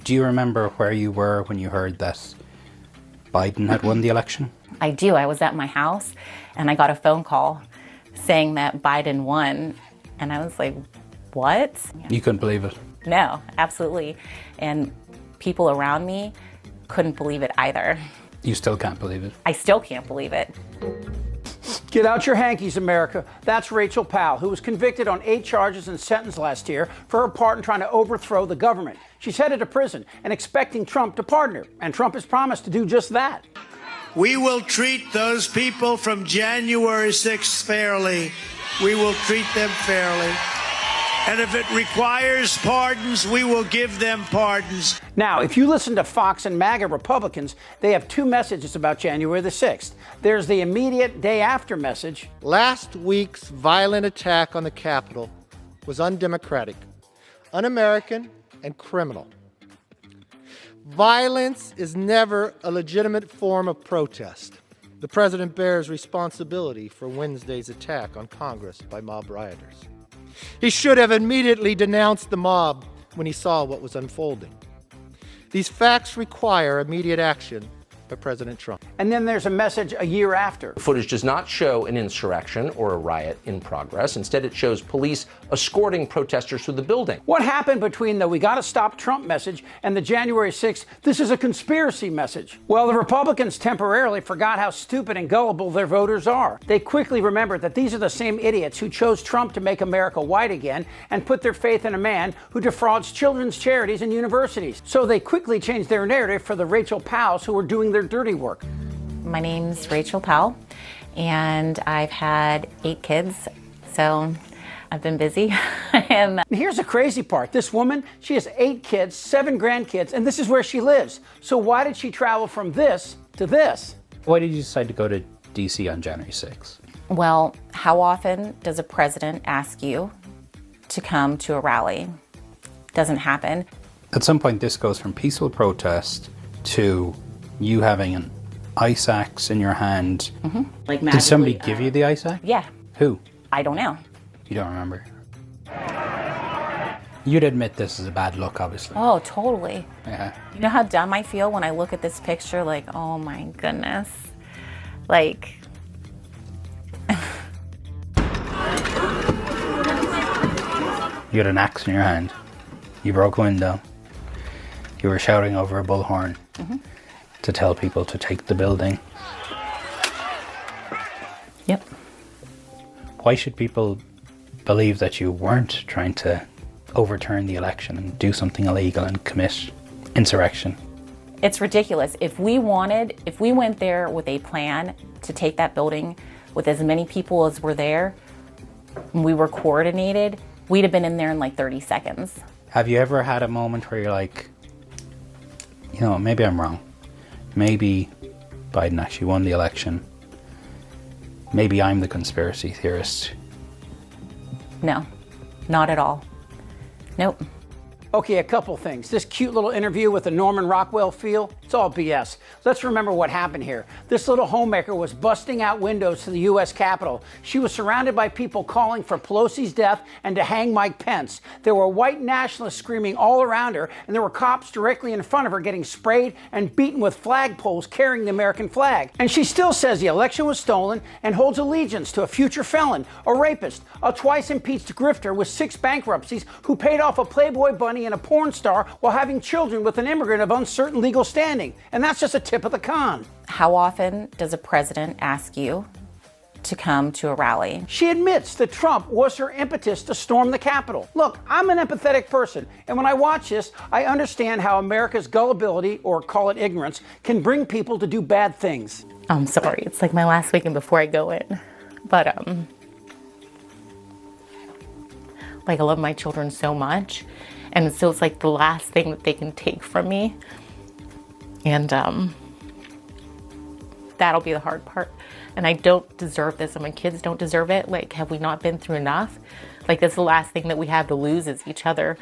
Do you remember where you were when you heard that Biden had won the election? I do. I was at my house and I got a phone call saying that Biden won. And I was like, what? You couldn't believe it? No, absolutely. And people around me couldn't believe it either. You still can't believe it? I still can't believe it. Get out your hankies, America. That's Rachel Powell, who was convicted on 8 charges and sentenced last year for her part in trying to overthrow the government. She's headed to prison and expecting Trump to pardon her, and Trump has promised to do just that. We will treat those people from January 6th fairly. We will treat them fairly. And if it requires pardons, we will give them pardons. Now, if you listen to Fox and MAGA Republicans, they have 2 messages about January the 6th. There's the immediate day after message. Last week's violent attack on the Capitol was undemocratic, un-American, and criminal. Violence is never a legitimate form of protest. The president bears responsibility for Wednesday's attack on Congress by mob rioters. He should have immediately denounced the mob when he saw what was unfolding. These facts require immediate action by President Trump. And then there's a message a year after. Footage does not show an insurrection or a riot in progress. Instead, it shows police escorting protesters through the building. What happened between the "we gotta stop Trump" message and the January 6th, "this is a conspiracy" message? Well, the Republicans temporarily forgot how stupid and gullible their voters are. They quickly remembered that these are the same idiots who chose Trump to make America white again and put their faith in a man who defrauds children's charities and universities. So they quickly changed their narrative for the Rachel Powells who were doing their dirty work. My name's Rachel Powell, and I've had 8 kids, so I've been busy. And here's the crazy part. This woman, she has 8 kids, 7 grandkids, and this is where she lives. So why did she travel from this to this? Why did you decide to go to DC on January 6th? Well, how often does a president ask you to come to a rally? Doesn't happen. At some point, this goes from peaceful protest to you having an ice axe in your hand. Mm-hmm. Like did somebody give you the ice axe? Yeah. Who? I don't know. You don't remember? You'd admit this is a bad look, obviously. Oh, totally. Yeah. You know how dumb I feel when I look at this picture? Like, oh my goodness. Like... You had an axe in your hand. You broke a window. You were shouting over a bullhorn to tell people to take the building. Yep. Why should people believe that you weren't trying to overturn the election and do something illegal and commit insurrection? It's ridiculous. If we went there with a plan to take that building with as many people as were there, and we were coordinated, we'd have been in there in like 30 seconds. Have you ever had a moment where you're like, you know, maybe I'm wrong. Maybe Biden actually won the election. Maybe I'm the conspiracy theorist. No, not at all. Nope. Okay, a couple things. This cute little interview with the Norman Rockwell feel, it's all BS. Let's remember what happened here. This little homemaker was busting out windows to the U.S. Capitol. She was surrounded by people calling for Pelosi's death and to hang Mike Pence. There were white nationalists screaming all around her, and there were cops directly in front of her getting sprayed and beaten with flagpoles carrying the American flag. And she still says the election was stolen and holds allegiance to a future felon, a rapist, a twice impeached grifter with 6 bankruptcies who paid off a Playboy bunny and a porn star while having children with an immigrant of uncertain legal standing. And that's just a tip of the con. How often does a president ask you to come to a rally? She admits that Trump was her impetus to storm the Capitol. Look, I'm an empathetic person, and when I watch this, I understand how America's gullibility, or call it ignorance, can bring people to do bad things. I'm sorry, it's like my last weekend before I go in. But, like, I love my children so much. And so it's like the last thing that they can take from me. And that'll be the hard part. And I don't deserve this, and my kids don't deserve it. Like, have we not been through enough? Like, that's the last thing that we have to lose is each other.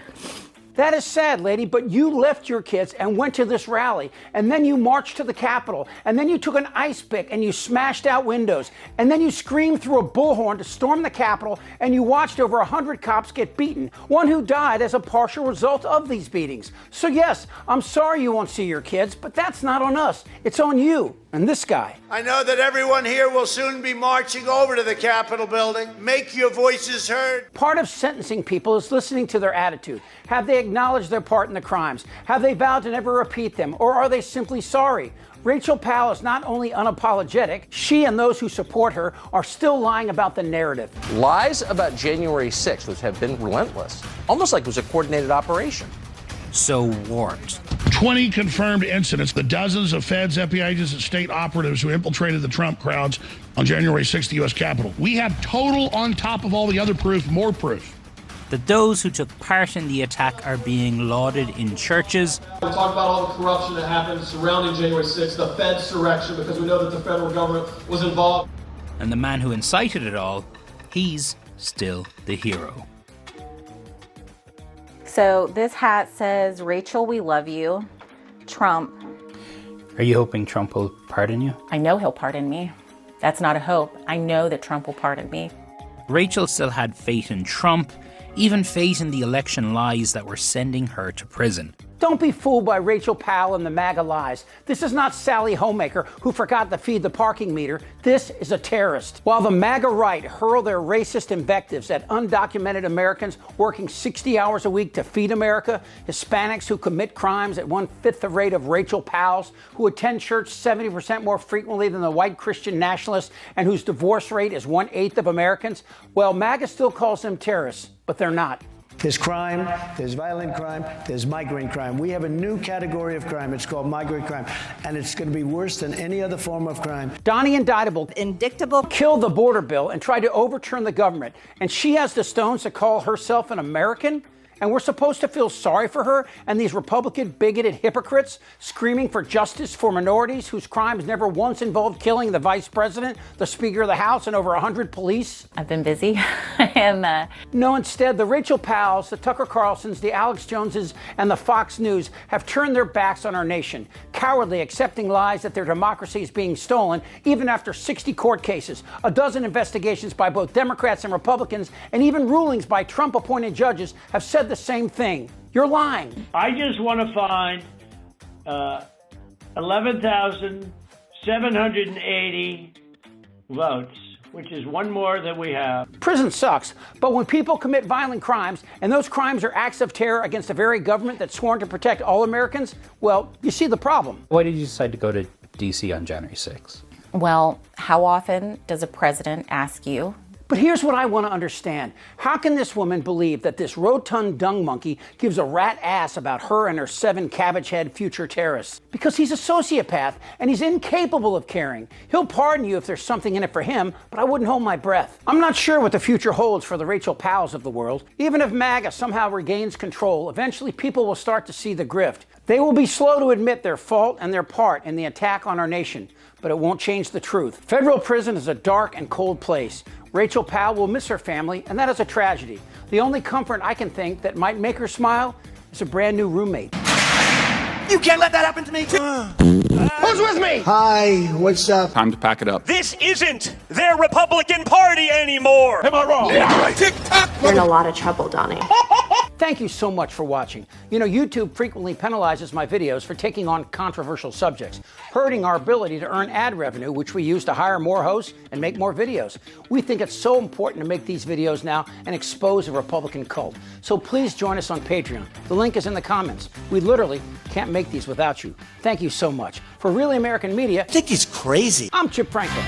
That is sad, lady, but you left your kids and went to this rally, and then you marched to the Capitol, and then you took an ice pick and you smashed out windows, and then you screamed through a bullhorn to storm the Capitol, and you watched over 100 cops get beaten, one who died as a partial result of these beatings. So yes, I'm sorry you won't see your kids, but that's not on us. It's on you and this guy. I know that everyone here will soon be marching over to the Capitol building. Make your voices heard. Part of sentencing people is listening to their attitude. Have they acknowledged their part in the crimes? Have they vowed to never repeat them? Or are they simply sorry? Rachel Powell is not only unapologetic, she and those who support her are still lying about the narrative. Lies about January 6th, which have been relentless, almost like it was a coordinated operation. So warped. 20 confirmed incidents. The dozens of feds, FBI agents, and state operatives who infiltrated the Trump crowds on January 6th, the U.S. Capitol. We have total, on top of all the other proof, more proof. That those who took part in the attack are being lauded in churches. We talk about all the corruption that happened surrounding January 6th, the Fedsurrection, because we know that the federal government was involved. And the man who incited it all, he's still the hero. So this hat says, Rachel, we love you. Trump. Are you hoping Trump will pardon you? I know he'll pardon me. That's not a hope. I know that Trump will pardon me. Rachel still had faith in Trump, even faith in the election lies that were sending her to prison. Don't be fooled by Rachel Powell and the MAGA lies. This is not Sally Homemaker who forgot to feed the parking meter. This is a terrorist. While the MAGA right hurl their racist invectives at undocumented Americans working 60 hours a week to feed America, Hispanics who commit crimes at 1/5 the rate of Rachel Powell's, who attend church 70% more frequently than the white Christian nationalists, and whose divorce rate is 1/8 of Americans, well, MAGA still calls them terrorists, but they're not. There's crime, there's violent crime, there's migrant crime. We have a new category of crime. It's called migrant crime, and it's going to be worse than any other form of crime. Donnie Indictable killed the border bill and tried to overturn the government, and she has the stones to call herself an American? And we're supposed to feel sorry for her and these Republican bigoted hypocrites screaming for justice for minorities whose crimes never once involved killing the vice president, the Speaker of the House, and over 100 police? I've been busy. No, instead, the Rachel Powells, the Tucker Carlsons, the Alex Joneses, and the Fox News have turned their backs on our nation, cowardly accepting lies that their democracy is being stolen, even after 60 court cases, a dozen investigations by both Democrats and Republicans, and even rulings by Trump-appointed judges have said the same thing. You're lying. I just want to find 11,780 votes, which is one more than we have. Prison sucks, but when people commit violent crimes, and those crimes are acts of terror against the very government that's sworn to protect all Americans, well, you see the problem. Why did you decide to go to D.C. on January 6th? Well, how often does a president ask you? But here's what I want to understand. How can this woman believe that this rotund dung monkey gives a rat ass about her and her 7 cabbage-head future terrorists? Because he's a sociopath and he's incapable of caring. He'll pardon you if there's something in it for him, but I wouldn't hold my breath. I'm not sure what the future holds for the Rachel Powells of the world. Even if MAGA somehow regains control, eventually people will start to see the grift. They will be slow to admit their fault and their part in the attack on our nation, but it won't change the truth. Federal prison is a dark and cold place. Rachel Powell will miss her family, and that is a tragedy. The only comfort I can think that might make her smile is a brand new roommate. You can't let that happen to me too. Who's with me? Hi, what's up? Time to pack it up. This isn't their Republican Party anymore. Am I wrong? Yeah. Tick-tock. You're in a lot of trouble, Donnie. Thank you so much for watching. You know, YouTube frequently penalizes my videos for taking on controversial subjects, hurting our ability to earn ad revenue, which we use to hire more hosts and make more videos. We think it's so important to make these videos now and expose a Republican cult. So please join us on Patreon. The link is in the comments. We literally can't make these without you. Thank you so much. For Really American Media, I think he's crazy. I'm Chip Franklin.